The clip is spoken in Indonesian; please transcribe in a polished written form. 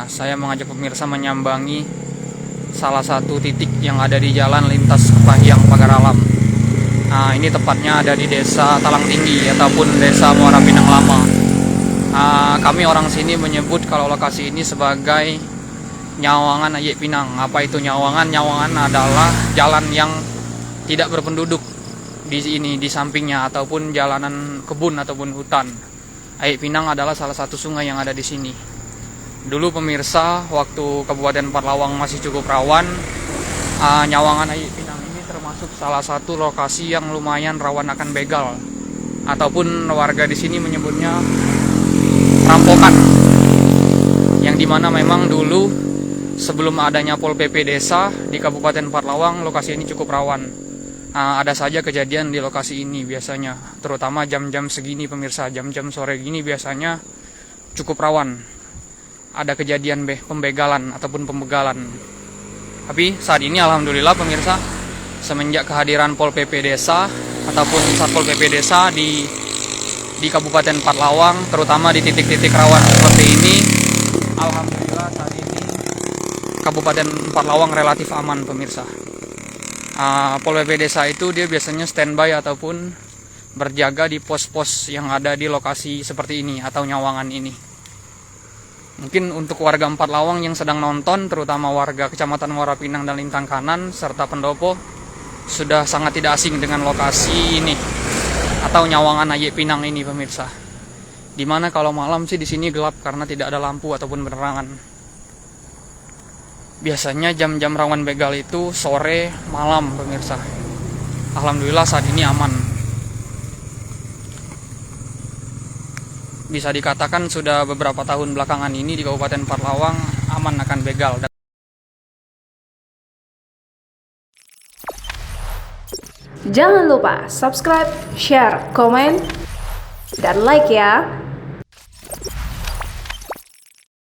Saya mengajak pemirsa menyambangi salah satu titik yang ada di jalan lintas Kepahyang Pagar Alam. Ini tepatnya ada di desa Talang Tinggi ataupun desa Muara Pinang Lama. Kami orang sini menyebut kalau lokasi ini sebagai Nyawangan Ayek Pinang. Apa itu Nyawangan? Nyawangan adalah jalan yang tidak berpenduduk di sini, di sampingnya, ataupun jalanan kebun ataupun hutan. Ayek Pinang adalah salah satu sungai yang ada di sini. Dulu pemirsa, waktu Kabupaten Parlawang masih cukup rawan, Nyawangan Ayek Pinang ini termasuk salah satu lokasi yang lumayan rawan akan begal, ataupun warga di sini menyebutnya rampokan. Yang dimana memang dulu sebelum adanya Pol PP Desa di Kabupaten Parlawang, lokasi ini cukup rawan. Ada saja kejadian di lokasi ini biasanya, terutama jam-jam segini pemirsa, jam-jam sore gini biasanya cukup rawan. Ada kejadian pembegalan ataupun pembegalan. Tapi saat ini alhamdulillah pemirsa, semenjak kehadiran Pol PP Desa ataupun Satpol PP Desa di Kabupaten Parlawang, terutama di titik-titik rawan seperti ini, alhamdulillah saat ini Kabupaten Parlawang relatif aman pemirsa. Pol PP Desa itu dia biasanya standby ataupun berjaga di pos-pos yang ada di lokasi seperti ini atau Nyawangan ini. Mungkin untuk warga Parlawang yang sedang nonton, terutama warga Kecamatan Muara Pinang dan Lintang Kanan serta pendopo, sudah sangat tidak asing dengan lokasi ini atau Nyawangan Ayek Pinang ini pemirsa. Dimana kalau malam sih di sini gelap karena tidak ada lampu ataupun penerangan. Biasanya jam-jam rawan begal itu sore malam pemirsa. Alhamdulillah saat ini aman. Bisa dikatakan sudah beberapa tahun belakangan ini di Kabupaten Parlawang aman akan begal. Jangan lupa subscribe, share, komen, dan like ya.